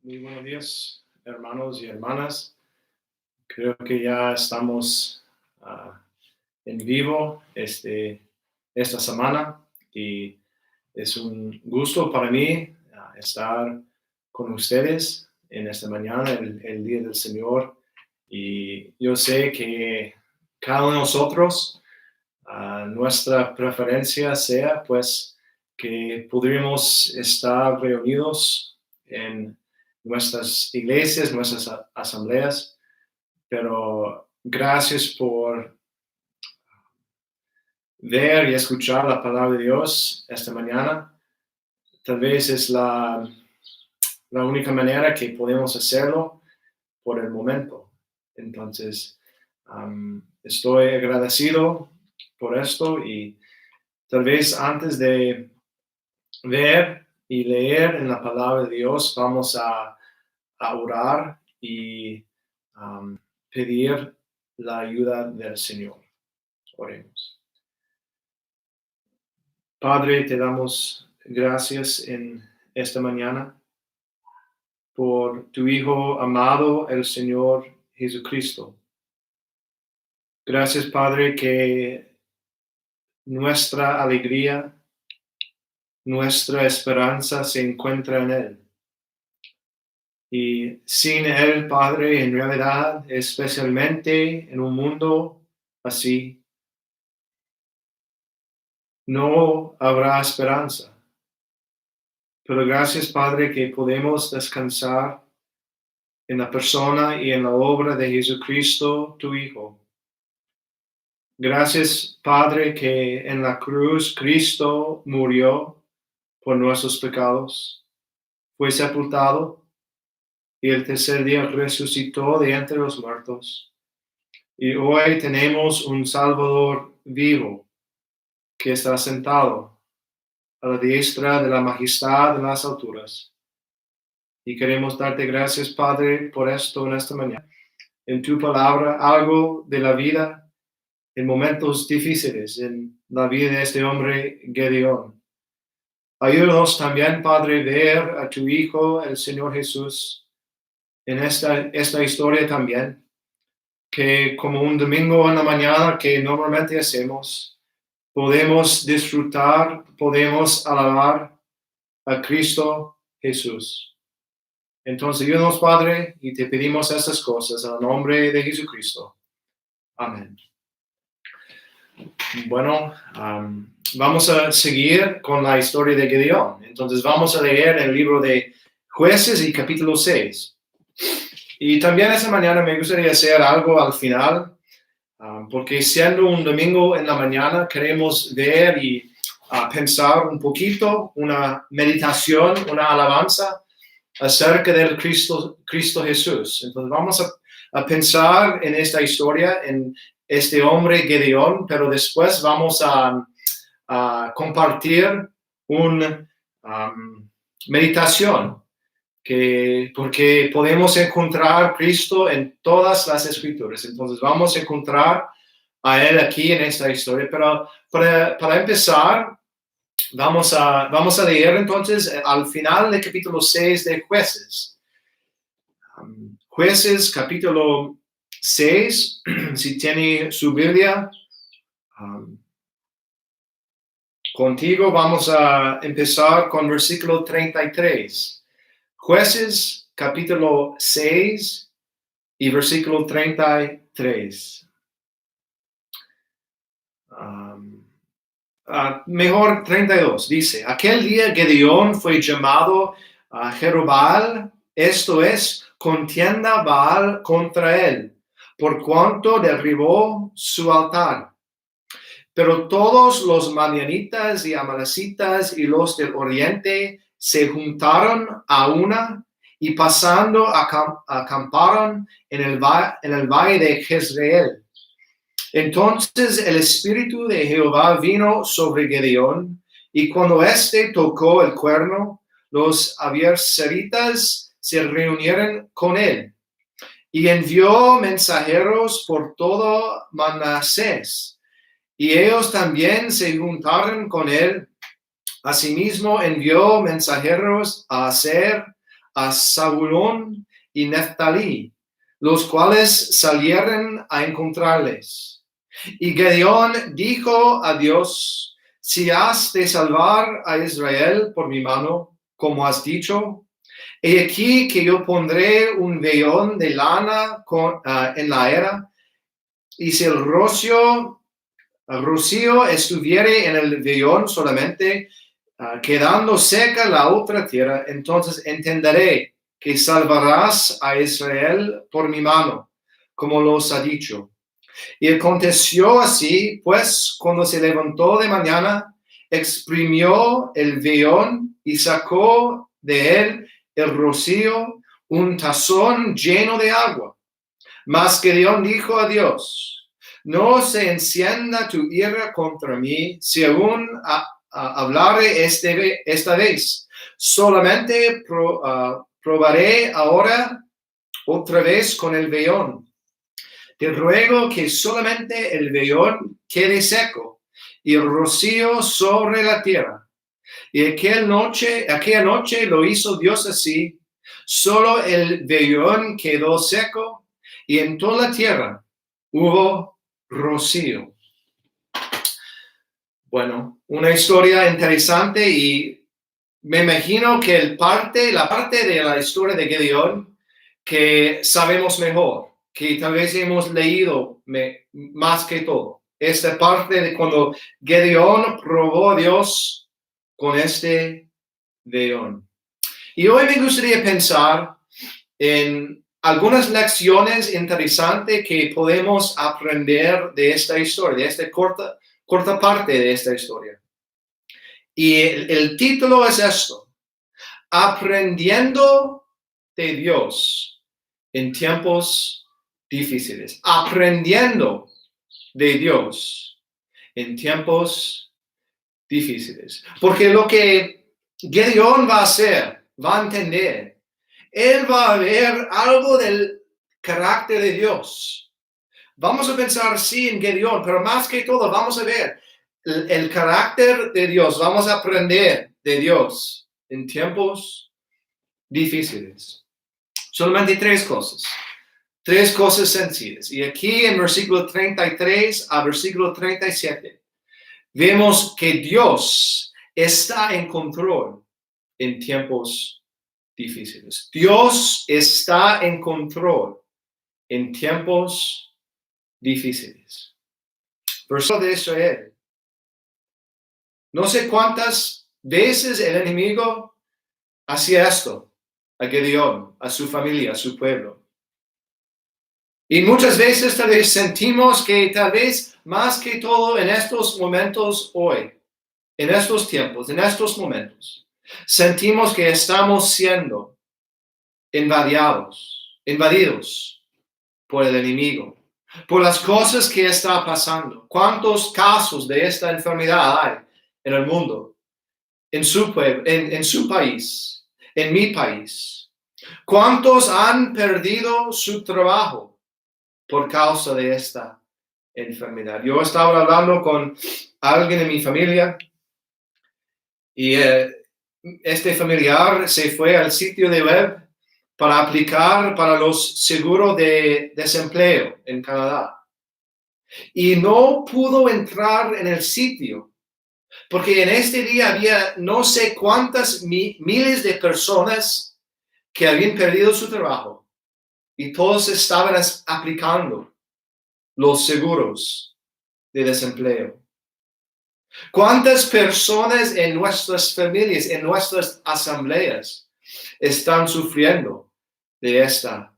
Muy buenos días, hermanos y hermanas. Creo que ya estamos en vivo esta semana y es un gusto para mí estar con ustedes en esta mañana, el Día del Señor. Y yo sé que cada uno de nosotros, nuestra preferencia sea pues que podríamos estar reunidos en nuestras iglesias, nuestras asambleas, pero gracias por ver y escuchar la palabra de Dios esta mañana. Tal vez es la única manera que podemos hacerlo por el momento. Entonces, estoy agradecido por esto y tal vez antes de ver y leer en la palabra de Dios, vamos a orar y pedir la ayuda del Señor. Oremos. Padre, te damos gracias en esta mañana por tu Hijo amado, el Señor Jesucristo. Gracias, Padre, que nuestra alegría, nuestra esperanza se encuentra en Él. Y sin Él, Padre, en realidad, especialmente en un mundo así, no habrá esperanza. Pero gracias, Padre, que podemos descansar en la persona y en la obra de Jesucristo, tu Hijo. Gracias, Padre, que en la cruz Cristo murió por nuestros pecados, fue sepultado y el tercer día resucitó de entre los muertos. Y hoy tenemos un Salvador vivo que está sentado a la diestra de la majestad de las alturas. Y queremos darte gracias, Padre, por esto en esta mañana. En tu palabra, algo de la vida en momentos difíciles, en la vida de este hombre Gedeón. Ayúdanos también, Padre, ver a tu Hijo, el Señor Jesús, en esta historia también, que como un domingo en la mañana que normalmente hacemos, podemos disfrutar, podemos alabar a Cristo Jesús. Entonces, ayúdanos, Padre, y te pedimos estas cosas en el nombre de Jesucristo. Amén. Bueno, vamos a seguir con la historia de Gedeón. Entonces, vamos a leer el libro de Jueces y capítulo 6. Y también esta mañana me gustaría hacer algo al final, porque siendo un domingo en la mañana, queremos ver y pensar un poquito, una meditación, una alabanza acerca del Cristo Jesús. Entonces vamos a pensar en esta historia, en este hombre Gedeón, pero después vamos a compartir una meditación, porque podemos encontrar Cristo en todas las escrituras. Entonces vamos a encontrar a Él aquí en esta historia, pero para empezar, vamos a leer entonces al final del capítulo 6 de Jueces. Jueces, capítulo 6, si tiene su Biblia contigo, vamos a empezar con versículo 33. Jueces, capítulo 6 y versículo 33. Mejor 32, dice, aquel día Gedeón fue llamado a Jerubbaal, esto es, contienda Baal contra él, por cuanto derribó su altar. Pero todos los madianitas y amalecitas y los del oriente se juntaron a una y pasando acamparon en el valle de Jezreel. Entonces el espíritu de Jehová vino sobre Gedeón, y cuando éste tocó el cuerno, los abiezritas se reunieron con él, y envió mensajeros por todo Manasés, y ellos también se juntaron con él. Asimismo envió mensajeros a Aser, a Zabulón y Neftalí, los cuales salieron a encontrarles. Y Gedeón dijo a Dios: si has de salvar a Israel por mi mano, como has dicho, he aquí que yo pondré un vellón de lana en la era, y si el rocío estuviere en el vellón solamente, quedando seca la otra tierra, entonces entenderé que salvarás a Israel por mi mano, como los ha dicho. Y aconteció así, pues, cuando se levantó de mañana, exprimió el vellón y sacó de él el rocío, un tazón lleno de agua. Mas Gedeón dijo a Dios: no se encienda tu ira contra mí, si aún hablare esta vez. Solamente probaré ahora otra vez con el vellón. Te ruego que solamente el vellón quede seco y el rocío sobre la tierra. Y aquella noche lo hizo Dios así. Solo el vellón quedó seco y en toda la tierra hubo rocío. Bueno, una historia interesante, y me imagino que la parte de la historia de Gedeón que sabemos mejor, que tal vez hemos leído más que todo. Esta parte de cuando Gedeón probó a Dios con este vellón. Y hoy me gustaría pensar en algunas lecciones interesantes que podemos aprender de esta historia, de esta corta parte de esta historia. Y el título es esto: aprendiendo de Dios en tiempos difíciles. Aprendiendo de Dios en tiempos difíciles. Porque lo que Gedeón va a hacer, va a entender, él va a ver algo del carácter de Dios. Vamos a pensar, sí, en Gedeón, pero más que todo vamos a ver el carácter de Dios. Vamos a aprender de Dios en tiempos difíciles. Solamente tres cosas sencillas. Y aquí en versículo 33 a versículo 37 vemos que Dios está en control en tiempos difíciles. Dios está en control en tiempos difíciles. Versículo de Israel. No sé cuántas veces el enemigo hacía esto a Gedeón, a su familia, a su pueblo. Y muchas veces tal vez sentimos que tal vez más que todo en estos momentos hoy, en estos tiempos, en estos momentos, sentimos que estamos siendo invadidos por el enemigo, por las cosas que está pasando. ¿Cuántos casos de esta enfermedad hay en el mundo, en su pueblo, en su país, en mi país? ¿Cuántos han perdido su trabajo por causa de esta enfermedad? Yo estaba hablando con alguien en mi familia y este familiar se fue al sitio de web para aplicar para los seguros de desempleo en Canadá. Y no pudo entrar en el sitio porque en este día había no sé cuántas miles de personas que habían perdido su trabajo y todos estaban aplicando los seguros de desempleo. ¿Cuántas personas en nuestras familias, en nuestras asambleas, están sufriendo de esta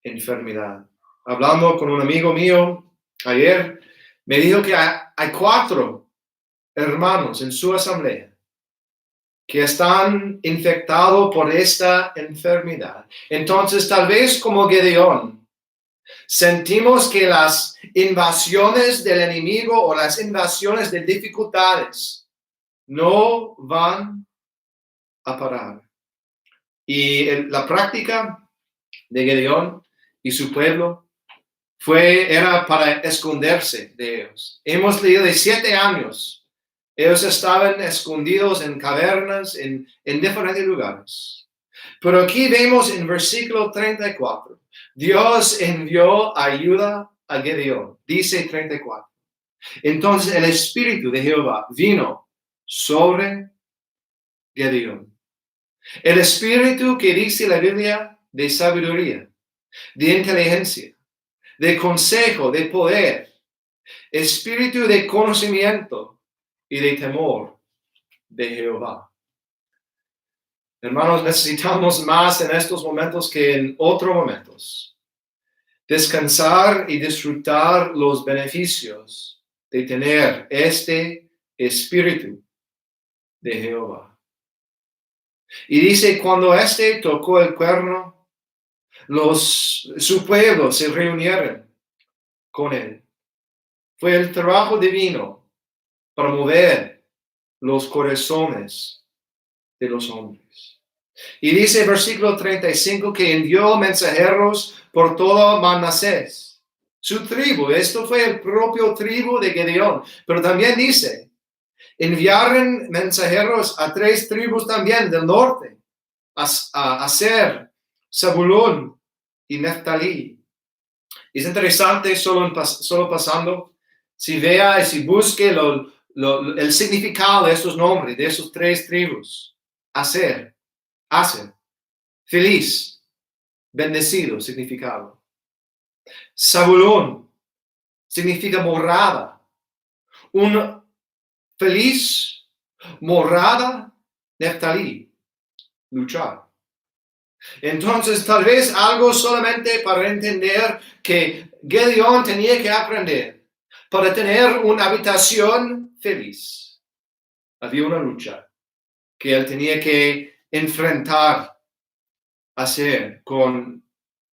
enfermedad? Hablando con un amigo mío ayer, me dijo que hay 4 hermanos en su asamblea que están infectados por esta enfermedad. Entonces, tal vez como Gedeón, sentimos que las invasiones del enemigo o las invasiones de dificultades no van a parar. Y la práctica de Gedeón y su pueblo era para esconderse de ellos. Hemos leído de 7 años. Ellos estaban escondidos en cavernas, en diferentes lugares. Pero aquí vemos en versículo 34, Dios envió ayuda a Gedeón. Dice 34. Entonces el Espíritu de Jehová vino sobre Gedeón. El Espíritu que dice la Biblia de sabiduría, de inteligencia, de consejo, de poder, espíritu de conocimiento y de temor de Jehová. Hermanos, necesitamos más en estos momentos que en otros momentos. Descansar y disfrutar los beneficios de tener este espíritu de Jehová. Y dice, cuando éste tocó el cuerno, su pueblo se reunieron con él. Fue el trabajo divino para mover los corazones de los hombres. Y dice versículo 35 que envió mensajeros por todo Manasés, su tribu. Esto fue el propio tribu de Gedeón. Pero también dice, enviaron mensajeros a 3 tribus también del norte, a Aser, Zabulón y Neftalí. Es interesante, solo pasando, si vea y si busque el significado de estos nombres, de esos 3 tribus. Aser, feliz, bendecido, significado. Zabulón significa morada. Un feliz morada, Neftalí, luchar. Entonces, tal vez algo solamente para entender que Gedeón tenía que aprender para tener una habitación feliz. Había una lucha que él tenía que enfrentar, hacer con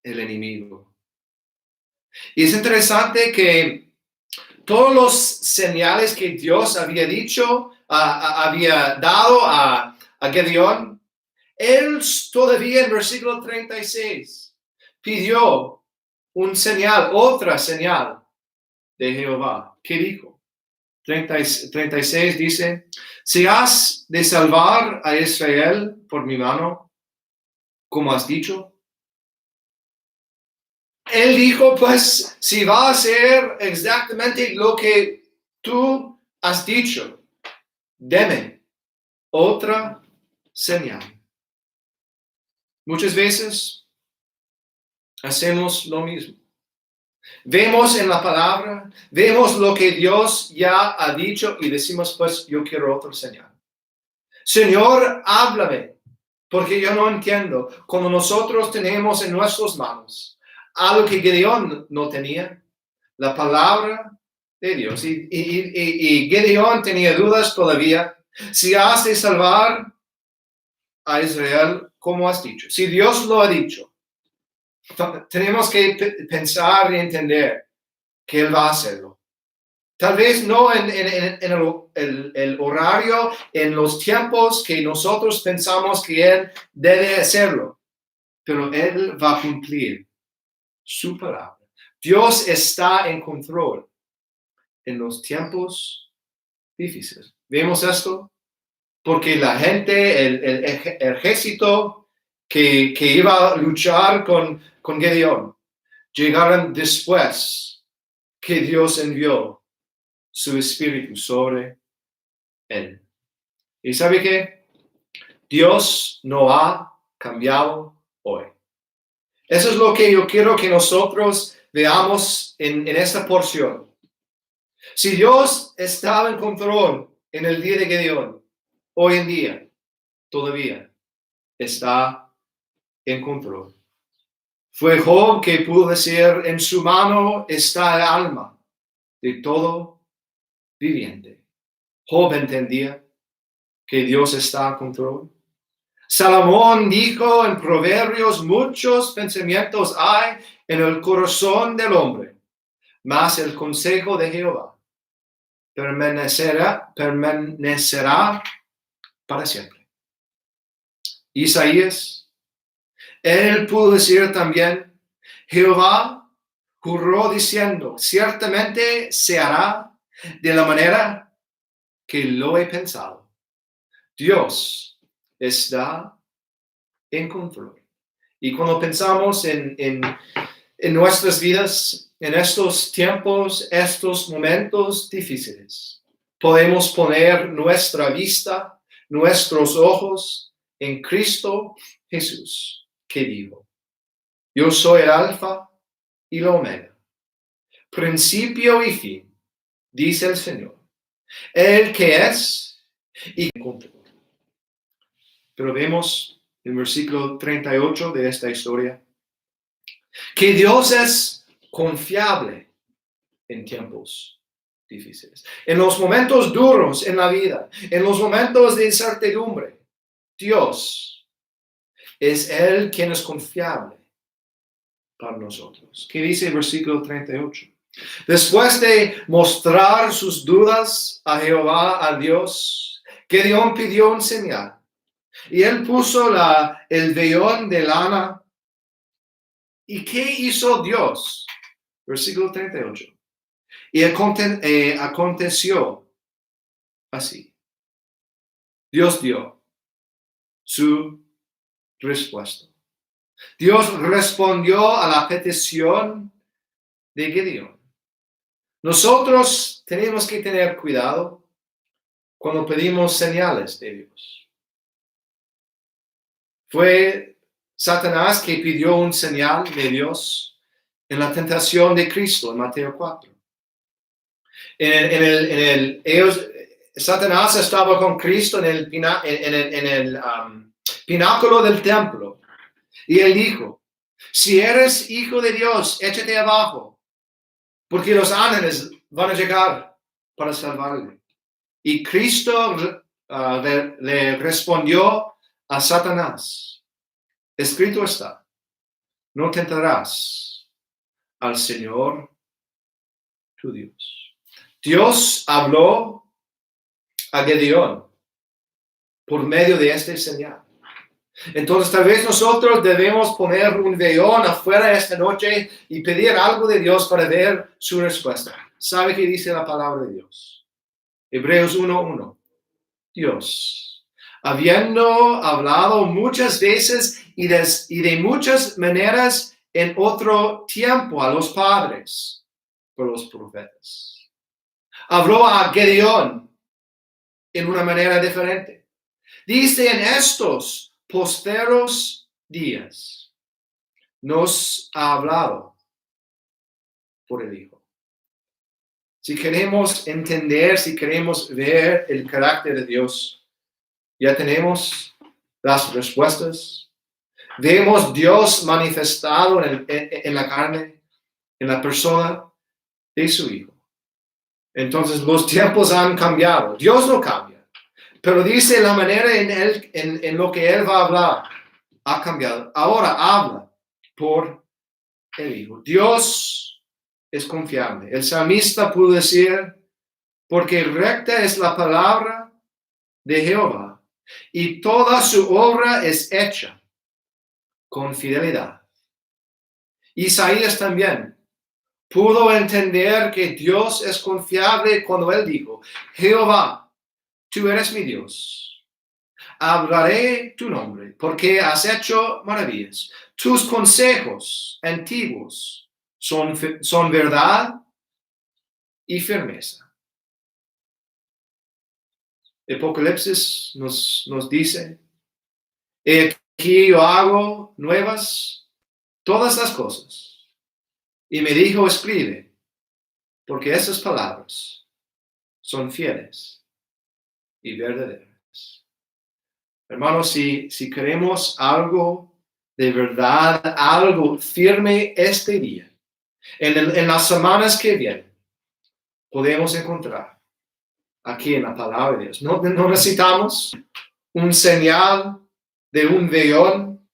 el enemigo. Y es interesante que todos los señales que Dios había dicho, había dado a Gedeón, él todavía en versículo 36 pidió un señal, otra señal de Jehová. ¿Qué dijo? 36 dice, si has de salvar a Israel por mi mano, como has dicho. Él dijo, pues, si va a ser exactamente lo que tú has dicho, deme otra señal. Muchas veces hacemos lo mismo. Vemos en la palabra, vemos lo que Dios ya ha dicho y decimos, pues, yo quiero otra señal. Señor, háblame, porque yo no entiendo. Cuando nosotros tenemos en nuestras manos algo que Gedeón no tenía, la palabra de Dios. Y Gedeón tenía dudas todavía. Si has de salvar a Israel, como has dicho. Si Dios lo ha dicho, tenemos que pensar y entender que Él va a hacerlo. Tal vez no en el horario, en los tiempos que nosotros pensamos que Él debe hacerlo, pero Él va a cumplir su palabra. Dios está en control en los tiempos difíciles. ¿Vemos esto? Porque la gente, el ejército que iba a luchar con Gedeón, llegaron después que Dios envió su espíritu sobre él. ¿Y sabe qué? Dios no ha cambiado hoy. Eso es lo que yo quiero que nosotros veamos en esta porción. Si Dios estaba en control en el día de Gedeón, hoy en día todavía está en control. Fue Job que pudo decir, en su mano está el alma de todo viviente. Job entendía que Dios está en control. Salomón dijo en Proverbios, muchos pensamientos hay en el corazón del hombre, mas el consejo de Jehová permanecerá para siempre. Isaías, él pudo decir también, Jehová juró diciendo, ciertamente se hará de la manera que lo he pensado. Dios está en control. Y cuando pensamos en nuestras vidas, en estos tiempos, estos momentos difíciles, podemos poner nuestra vista, nuestros ojos en Cristo Jesús, que dijo: yo soy el Alfa y el Omega, principio y fin, dice el Señor, el que es y control. Pero vemos en el versículo 38 de esta historia que Dios es confiable en tiempos difíciles. En los momentos duros en la vida, en los momentos de incertidumbre, Dios es Él quien es confiable para nosotros. ¿Qué dice el versículo 38? Después de mostrar sus dudas a Jehová, a Dios, Gedeón pidió un señal. Y él puso el vellón de lana. ¿Y qué hizo Dios? Versículo 38. Y aconteció así. Dios dio su respuesta. Dios respondió a la petición de Gedeón. Nosotros tenemos que tener cuidado cuando pedimos señales de Dios. Fue Satanás que pidió un señal de Dios en la tentación de Cristo en Mateo 4. Satanás estaba con Cristo en el pináculo del templo y él dijo: si eres hijo de Dios, échate abajo, porque los ángeles van a llegar para salvarle. Y Cristo le respondió a Satanás: escrito está, no tentarás al Señor tu Dios. Dios habló a Gedeón por medio de este señal. Entonces tal vez nosotros debemos poner un vellón afuera esta noche y pedir algo de Dios para ver su respuesta. ¿Sabe qué dice la palabra de Dios? Hebreos 1:1. Dios, habiendo hablado muchas veces y de muchas maneras en otro tiempo a los padres por los profetas, habló a Gedeón en una manera diferente. Dice: en estos posteros días nos ha hablado por el Hijo. Si queremos entender, si queremos ver el carácter de Dios, ya tenemos las respuestas. Vemos Dios manifestado en la carne, en la persona de su Hijo. Entonces los tiempos han cambiado. Dios no cambia, pero dice la manera en lo que Él va a hablar ha cambiado. Ahora habla por el Hijo. Dios es confiable. El salmista pudo decir: porque recta es la palabra de Jehová, y toda su obra es hecha con fidelidad. Isaías también pudo entender que Dios es confiable cuando él dijo: Jehová, tú eres mi Dios. Hablaré tu nombre, porque has hecho maravillas. Tus consejos antiguos son verdad y firmeza. Apocalipsis nos dice: he aquí yo hago nuevas todas las cosas. Y me dijo: escribe, porque esas palabras son fieles y verdaderas. Hermanos, si queremos algo de verdad, algo firme este día, en las semanas que vienen, podemos encontrar aquí en la palabra de Dios. No necesitamos un señal de un vellón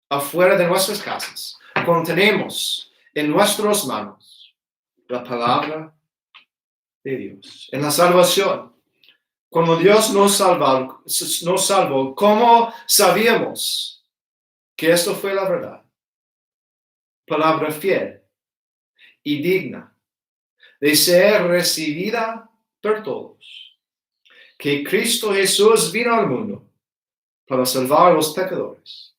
afuera de nuestras casas. Cuando tenemos en nuestras manos la palabra de Dios, en la salvación, cuando Dios nos salvó, ¿cómo sabíamos que esto fue la verdad? Palabra fiel y digna de ser recibida por todos. Que Cristo Jesús vino al mundo para salvar a los pecadores.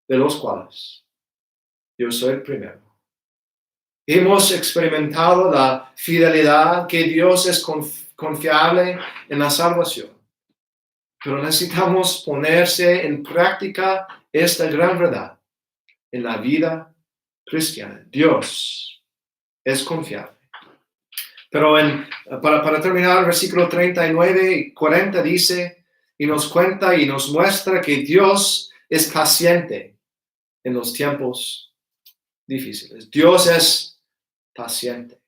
de los cuales yo soy el primero. Hemos experimentado la fidelidad que Dios es confiable en la salvación. Pero necesitamos ponerse en práctica esta gran verdad en la vida cristiana. Dios es confiable. Pero para terminar, el versículo 39 y 40 dice y nos cuenta y nos muestra que Dios es paciente en los tiempos difíciles. Dios es paciente.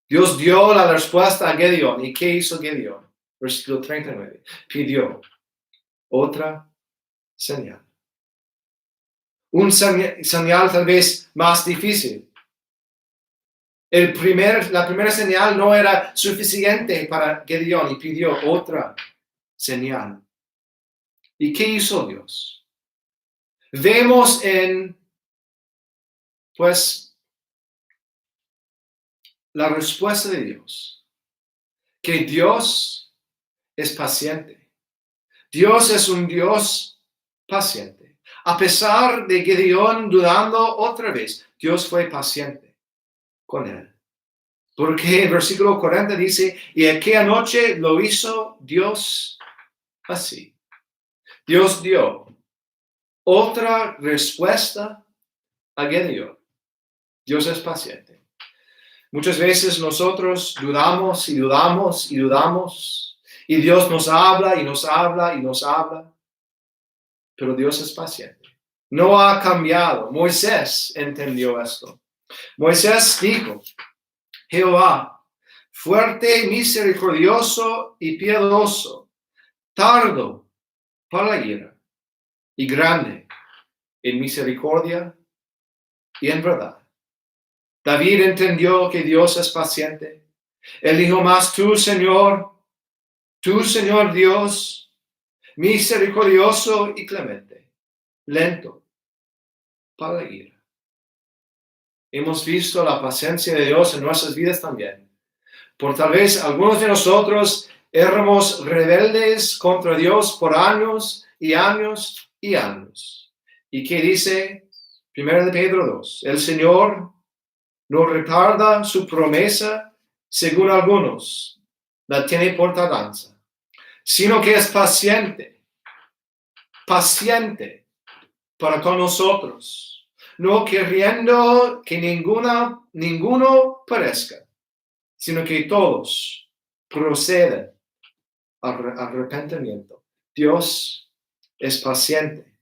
Dios dio la respuesta a Gedeón. ¿Y qué hizo Gedeón? Versículo 39. Pidió otra señal. Un señal tal vez más difícil. La primera señal no era suficiente para Gedeón y pidió otra señal. ¿Y qué hizo Dios? Vemos la respuesta de Dios, que Dios es paciente. Dios es un Dios paciente. A pesar de Gedeón dudando otra vez, Dios fue paciente con él. Porque el versículo 40 dice, y aquella noche lo hizo Dios así. Dios dio otra respuesta a Gedeón. Dios es paciente. Muchas veces nosotros dudamos y dudamos y dudamos, y Dios nos habla y nos habla y nos habla, pero Dios es paciente. No ha cambiado. Moisés entendió esto. Moisés dijo, Jehová, fuerte, misericordioso y piadoso, tardo para la ira y grande en misericordia y en verdad. David entendió que Dios es paciente. Él dijo más, tú Señor Dios, misericordioso y clemente, lento para la ira. Hemos visto la paciencia de Dios en nuestras vidas también. Por tal vez algunos de nosotros éramos rebeldes contra Dios por años y años y años. ¿Y qué dice 1 Pedro 2? El Señor no retarda su promesa, según algunos la tiene por tardanza, sino que es paciente para con nosotros, no queriendo que ninguno perezca, sino que todos procedan al arrepentimiento. Dios es paciente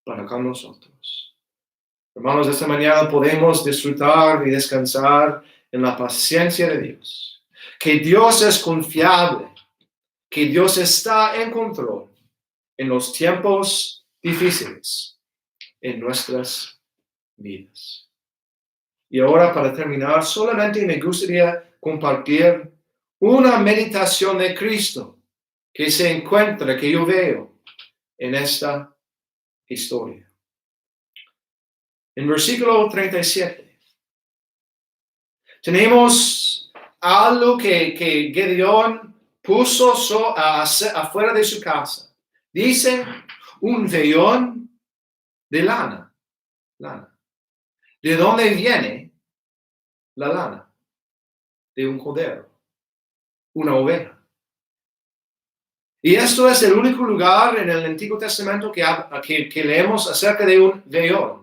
para con nosotros. Hermanos, esta mañana podemos disfrutar y descansar en la paciencia de Dios. Que Dios es confiable, que Dios está en control en los tiempos difíciles en nuestras vidas. Y ahora, para terminar, solamente me gustaría compartir una meditación de Cristo que se encuentra, que yo veo en esta historia. En versículo 37, tenemos algo que Gedeón puso afuera de su casa. Dice, un vellón de lana. ¿De dónde viene la lana? De un cordero, una oveja. Y esto es el único lugar en el Antiguo Testamento que leemos acerca de un vellón.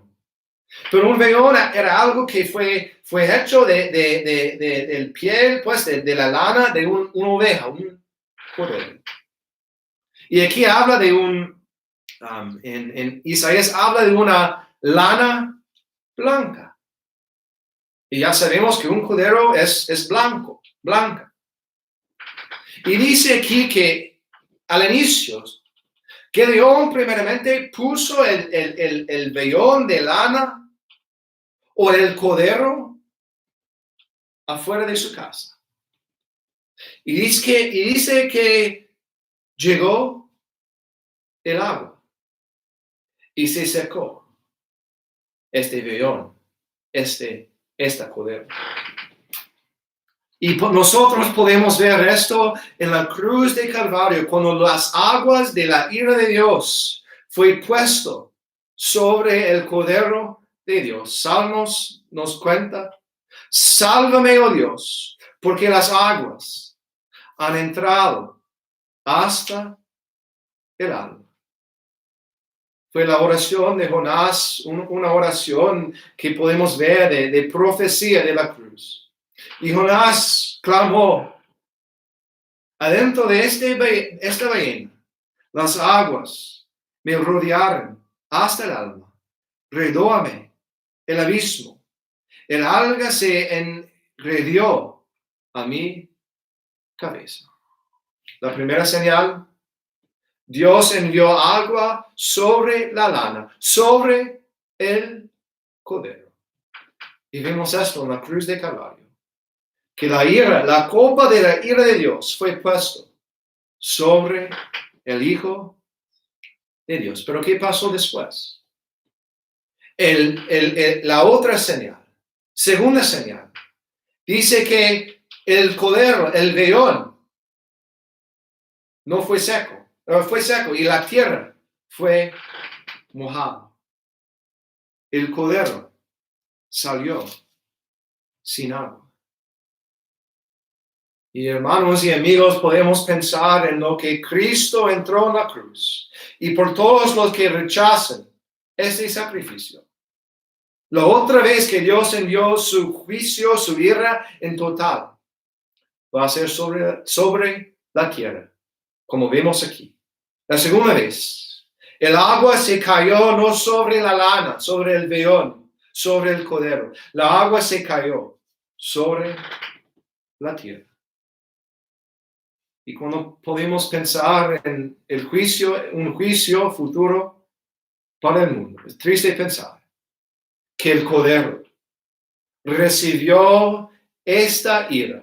Pero un vellón era algo que fue hecho del piel, pues de la lana de una oveja, un cordero. Y aquí habla de en Isaías habla de una lana blanca. Y ya sabemos que un cordero es blanca. Y dice aquí que al inicio, Gedeón primeramente puso el vellón de lana o el cordero afuera de su casa. Y dice que llegó el agua y se secó este vellón, esta cordero. Y nosotros podemos ver esto en la cruz de Calvario, cuando las aguas de la ira de Dios fue puesto sobre el Cordero de Dios. Salmos nos cuenta, sálvame, oh Dios, porque las aguas han entrado hasta el alma. Fue la oración de Jonás, una oración que podemos ver de profecía de la cruz. Y Jonás clamó, adentro de esta ballena, las aguas me rodearon hasta el alma. Redóame el abismo. El alga se enredó a mi cabeza. La primera señal, Dios envió agua sobre la lana, sobre el cordero. Y vemos esto en la cruz de Calvario. Que la copa de la ira de Dios fue puesto sobre el Hijo de Dios. Pero ¿qué pasó después? La otra señal, segunda señal, dice que el cordero, el vellón, no fue seco, y la tierra fue mojada. El cordero salió sin agua. Y hermanos y amigos, podemos pensar en lo que Cristo entró en la cruz y por todos los que rechazan ese sacrificio. La otra vez que Dios envió su juicio, su ira en total, va a ser sobre la tierra, como vemos aquí. La segunda vez, el agua se cayó no sobre la lana, sobre el vellón, sobre el cordero. La agua se cayó sobre la tierra. Y cuando podemos pensar en el juicio, un juicio futuro para el mundo, es triste pensar que el cordero recibió esta ira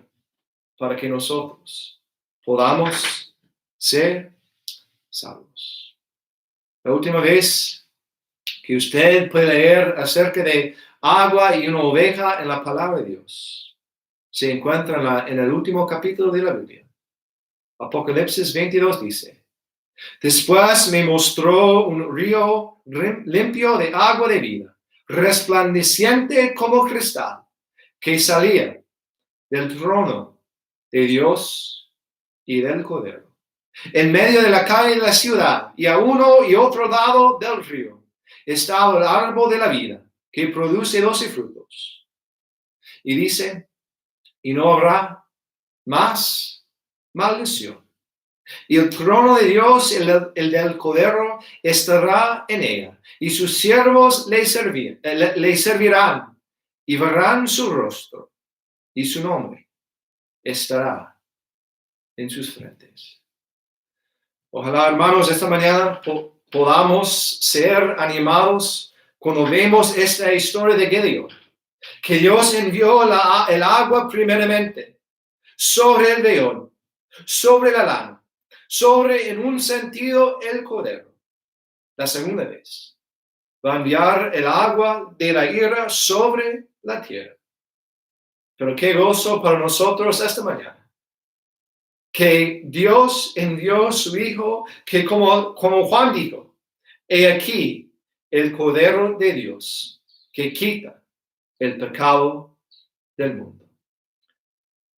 para que nosotros podamos ser salvos. La última vez que usted puede leer acerca de agua y una oveja en la palabra de Dios se encuentra en el último capítulo de la Biblia. Apocalipsis 22 dice, después me mostró un río limpio de agua de vida, resplandeciente como cristal, que salía del trono de Dios y del Cordero. En medio de la calle de la ciudad y a uno y otro lado del río estaba el árbol de la vida, que produce 12 frutos. Y dice, y no habrá más maldición. Y el trono de Dios, el del Cordero, estará en ella, y sus siervos le servirán, y verán su rostro, y su nombre estará en sus frentes. Ojalá, hermanos, esta mañana podamos ser animados cuando vemos esta historia de Gideón, que Dios envió el agua primeramente sobre el vellón, sobre la lana, sobre, en un sentido, el cordero. La segunda vez, va a enviar el agua de la ira sobre la tierra. Pero qué gozo para nosotros esta mañana, que Dios envió a su Hijo, que como Juan dijo, he aquí el Cordero de Dios, que quita el pecado del mundo.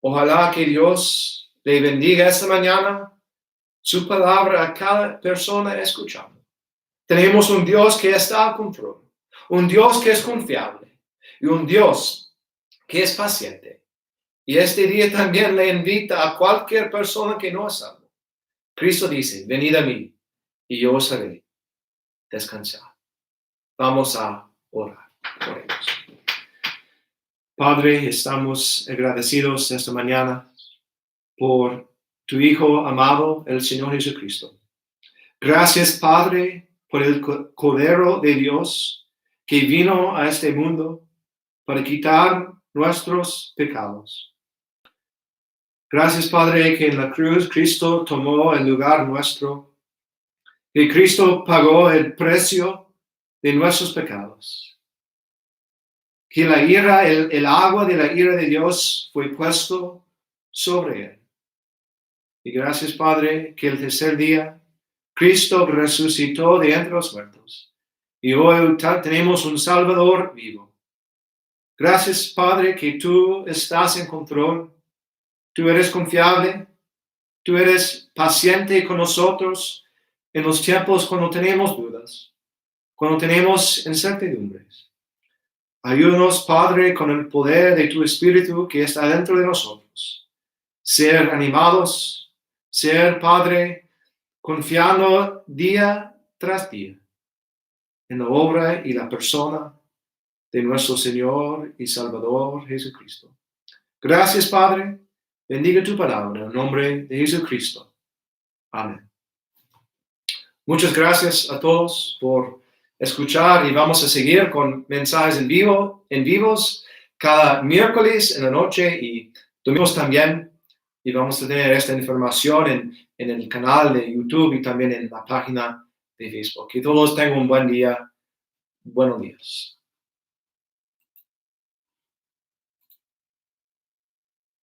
Ojalá que Dios le bendiga esta mañana su palabra a cada persona escuchando. Tenemos un Dios que está al control, un Dios que es confiable y un Dios que es paciente. Y este día también le invita a cualquier persona que no es salvo. Cristo dice, venid a mí y yo os haré descansar. Vamos a orar por ellos. Padre, estamos agradecidos esta mañana por tu Hijo amado, el Señor Jesucristo. Gracias, Padre, por el Cordero de Dios que vino a este mundo para quitar nuestros pecados. Gracias, Padre, que en la cruz Cristo tomó el lugar nuestro, que Cristo pagó el precio de nuestros pecados, que la ira, el agua de la ira de Dios fue puesto sobre él. Y gracias, Padre, que el tercer día Cristo resucitó de entre los muertos Y hoy tenemos un Salvador vivo. Gracias, Padre, que tú estás en control. Tú eres confiable. Tú eres paciente con nosotros en los tiempos cuando tenemos dudas, cuando tenemos incertidumbres. Ayúdanos, Padre, con el poder de tu Espíritu que está dentro de nosotros. Ser animados, ser, Padre, confiando día tras día en la obra y la persona de nuestro Señor y Salvador Jesucristo. Gracias, Padre. Bendiga tu palabra en el nombre de Jesucristo. Amén. Muchas gracias a todos por escuchar y vamos a seguir con mensajes en vivos cada miércoles en la noche y domingos también. Y vamos a tener esta información en el canal de YouTube y también en la página de Facebook. Que todos tengan un buen día. Buenos días.